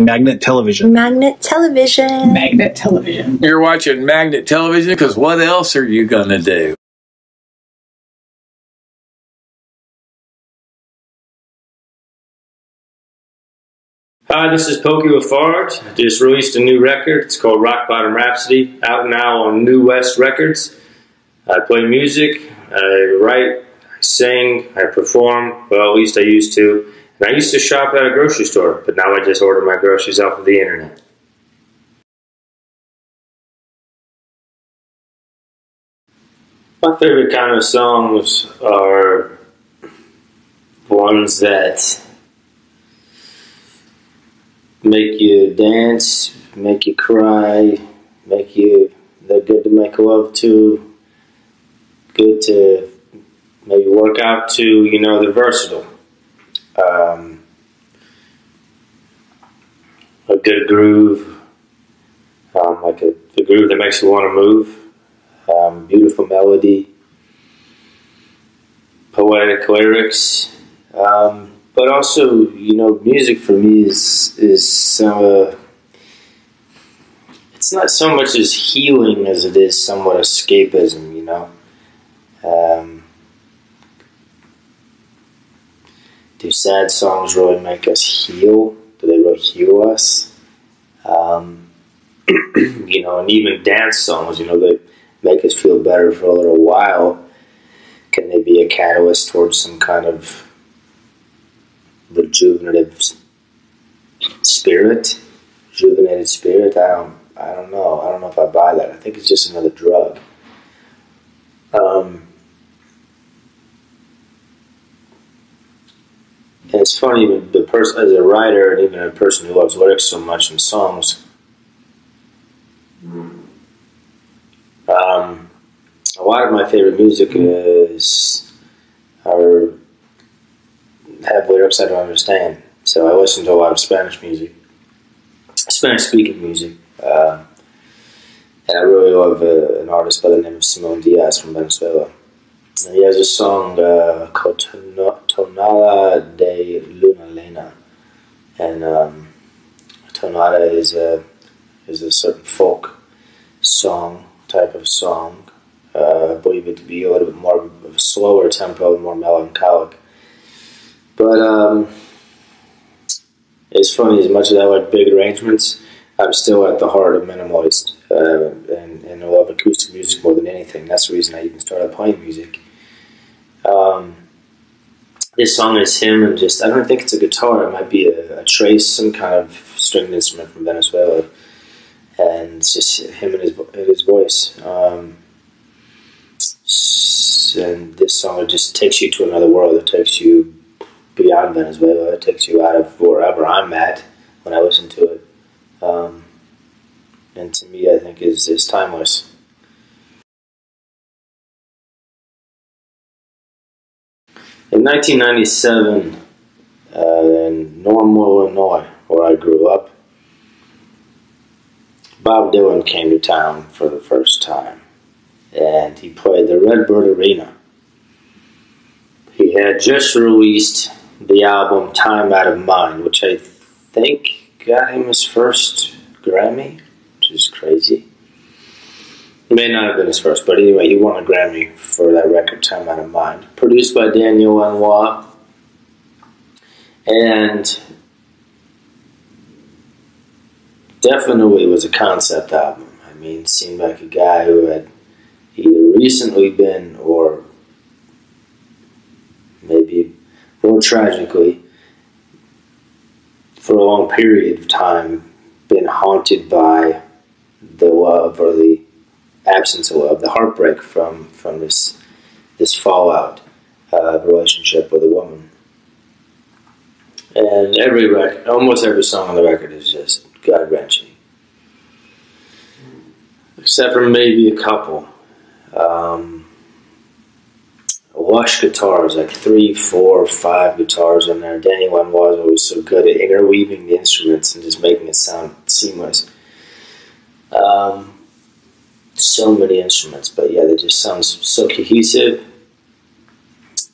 Magnet television. Magnet television. Magnet television. You're watching Magnet television because what else are you going to do? Hi, this is Pokey LaFarge. I just released a new record. It's called Bottom Rhapsody, out now on New West Records. I play music, I write, I sing, I perform. Well, at least I used to. And I used to shop at a grocery store, but now I just order my groceries off of the internet. My favorite kind of songs are ones that make you dance, make you cry, they're good to make love to, good to maybe work out to, you know, they're versatile. A good groove, like the groove that makes you want to move, beautiful melody, poetic lyrics, but also, you know, music for me is it's not so much as healing as it is somewhat escapism, you know. Do sad songs really make us heal? Do they really heal us? You know, and even dance songs, you know, they make us feel better for a little while. Can they be a catalyst towards some kind of rejuvenated spirit? I don't know. I don't know if I buy that. I think it's just another drug. And it's funny, the person as a writer and even a person who loves lyrics so much in songs, a lot of my favorite music have lyrics I don't understand. So I listen to a lot of Spanish music, Spanish-speaking music, and I really love an artist by the name of Simón Díaz from Venezuela. And he has a song called Tonada de Luna Lena, and tonada is a certain folk song, type of song. I believe it to be a little bit more of a slower tempo, more melancholic. But it's funny, as much as I like big arrangements, I'm still at the heart of minimalist, and I love acoustic music more than anything. That's the reason I even started playing music. This song is him, and I don't think it's a guitar. It might be a trace, some kind of stringed instrument from Venezuela, and it's just him and his voice. And this song, it just takes you to another world. It takes you beyond Venezuela. It takes you out of wherever I'm at when I listen to it. And to me, I think is timeless. In 1997, in Normal, Illinois, where I grew up, Bob Dylan came to town for the first time, and he played the Redbird Arena. He had just released the album Time Out of Mind, which I think got him his first Grammy, which is crazy. It may not have been his first, but anyway, he won a Grammy for that record, Time Out of Mind. Produced by Daniel Lanois. And definitely was a concept album. I mean, it seemed like a guy who had either recently been, or maybe more tragically, for a long period of time, been haunted by the love or the absence of love, the heartbreak from this fallout relationship with a woman. And almost every song on the record is just gut-wrenching, except for maybe a couple. Lush guitars, like 3, 4, 5 guitars in there. Danny Lanois was always so good at interweaving the instruments and just making it sound seamless. So many instruments, but yeah, they just sound so cohesive.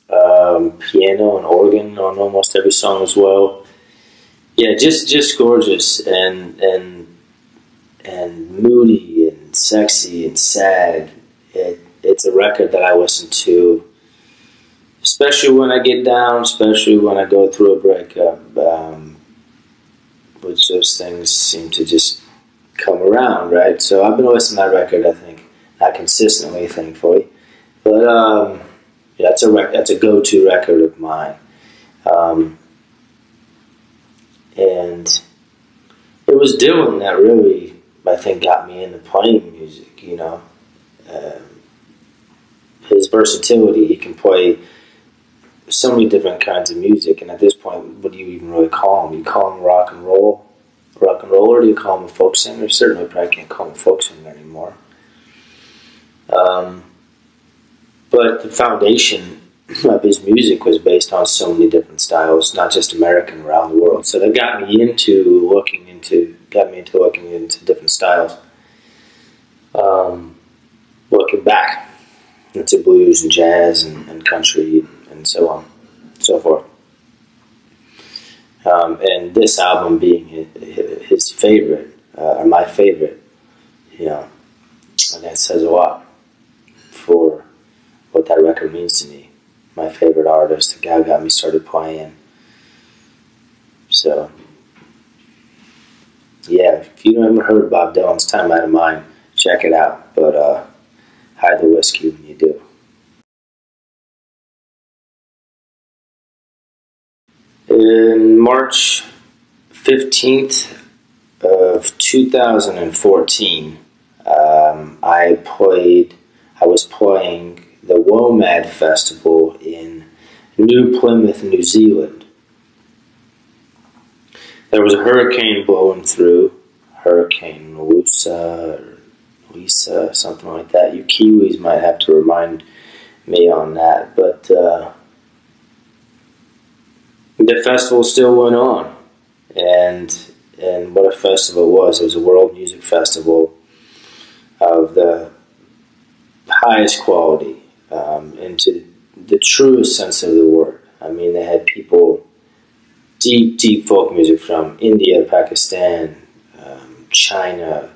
Piano and organ on almost every song as well. Yeah, just gorgeous and moody and sexy and sad. It's a record that I listen to, especially when I get down, especially when I go through a breakup, which those things seem to just come around, right? So I've been listening to that record, I think, not consistently, thankfully, but yeah, that's a go-to record of mine. And it was Dylan that really, I think, got me into playing music, you know. His versatility, he can play so many different kinds of music, and at this point, what do you even really call him? You call him rock and roller? Do you call him a folk singer? Certainly probably can't call him a folk singer anymore. But the foundation of his music was based on so many different styles, not just American, around the world. So that got me into looking into different styles. Looking back into blues and jazz and country and so on, so forth. And this album being his favorite, or my favorite, you know, and that says a lot for what that record means to me. My favorite artist, the guy who got me started playing. So, yeah, if you haven't heard Bob Dylan's Time Out of Mind, check it out. But hide the whiskey when you do. In March 15th of 2014, I was playing the WOMAD Festival in New Plymouth, New Zealand. There was a hurricane blowing through, Hurricane Lisa, something like that. You Kiwis might have to remind me on that, but the festival still went on, and what a festival it was. It was a world music festival of the highest quality, into the truest sense of the word. I mean, they had people, deep folk music from India, Pakistan, China,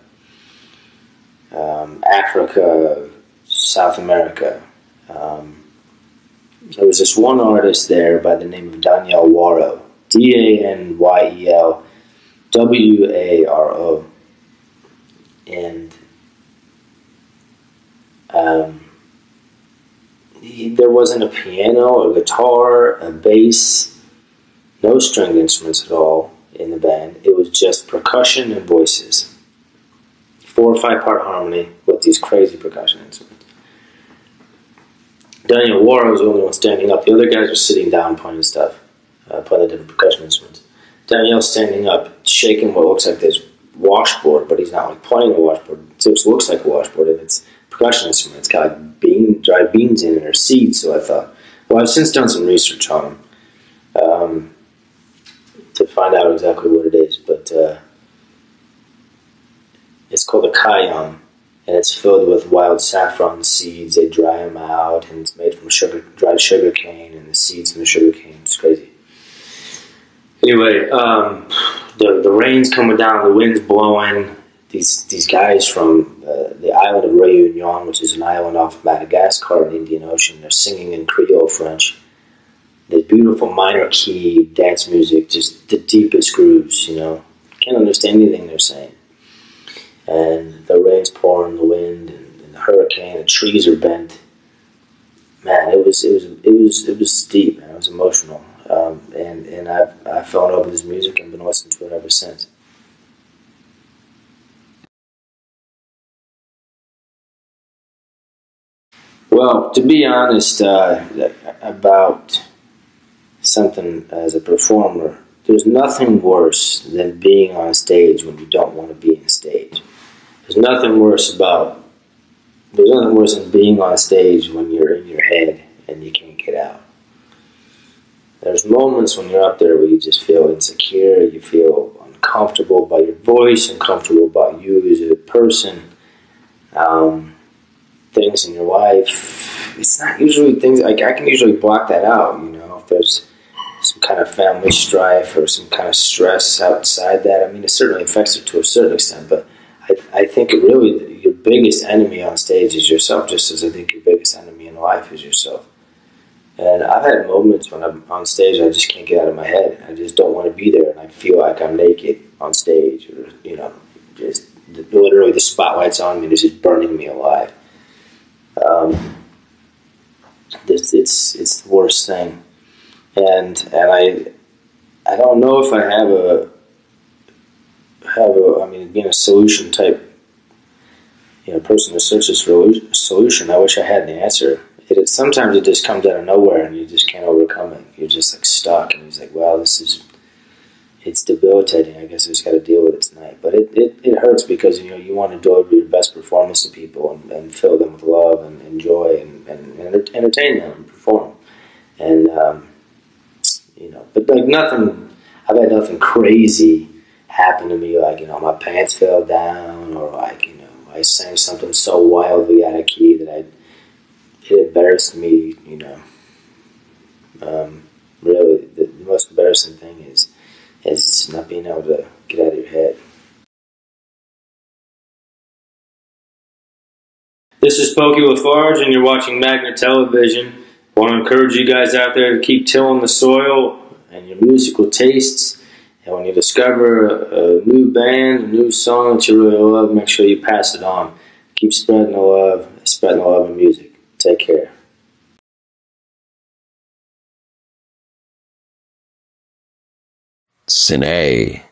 Africa, South America. There was this one artist there by the name of Daniel Waro, DANYELWARO, and there wasn't a piano, a guitar, a bass, no stringed instruments at all in the band. It was just percussion and voices. 4 or 5 part harmony with these crazy percussion instruments. Daniel Waro was the only one standing up. The other guys were sitting down playing stuff, playing the different percussion instruments. Daniel's standing up, shaking what looks like this washboard, but he's not like playing a washboard. It just looks like a washboard, and it's a percussion instrument. It's got like dried beans in it or seeds. So I thought, well, I've since done some research on them to find out exactly what it is, but it's called a kayam, and it's filled with wild saffron seeds. They dry them out, and it's made from dried sugar cane, and the seeds from the sugar cane. It's crazy. Anyway, the rain's coming down, the wind's blowing. These guys from the island of Réunion, which is an island off of Madagascar in the Indian Ocean, they're singing in Creole French. There's beautiful minor key dance music, just the deepest grooves, you know. Can't understand anything they're saying. And the rain's pouring, the wind, and the hurricane, the trees are bent. Man, it was deep, man. It was emotional. And I fell in love with his music and been listening to it ever since. Well, to be honest, about something as a performer, there's nothing worse than being on a stage when you don't want to be on stage. There's nothing worse than being on stage when you're in your head and you can't get out. There's moments when you're up there where you just feel insecure, you feel uncomfortable by your voice, uncomfortable about you as a person, things in your life. It's not usually things, like I can usually block that out, you know, if there's some kind of family strife or some kind of stress outside that. I mean, it certainly affects it to a certain extent, but I think it really, your biggest enemy on stage is yourself, just as I think your biggest enemy in life is yourself. And I've had moments when I'm on stage, I just can't get out of my head. I just don't want to be there, and I feel like I'm naked on stage, or, you know, just literally the spotlight's on me, and it's just burning me alive. It's the worst thing. And I don't know if I I mean, being a solution type, you know, person who searches for a solution, I wish I had the answer. Sometimes it just comes out of nowhere and you just can't overcome it. You're just like stuck, and it's like, well, it's debilitating. I guess I just got to deal with it tonight. But it hurts because, you know, you want to deliver your best performance to people and fill them with love and joy and entertain them and perform. And you know, but like nothing, I've had nothing crazy happen to me, like, you know, my pants fell down, or like, you know, I sang something so wildly out of key that it embarrassed me, you know. Really, the most embarrassing thing is not being able to get out of your head. This is Pokey LaFarge, and you're watching Magnet Television. I want to encourage you guys out there to keep tilling the soil and your musical tastes. And when you discover a new band, a new song that you really love, make sure you pass it on. Keep spreading the love in music. Take care. Cine.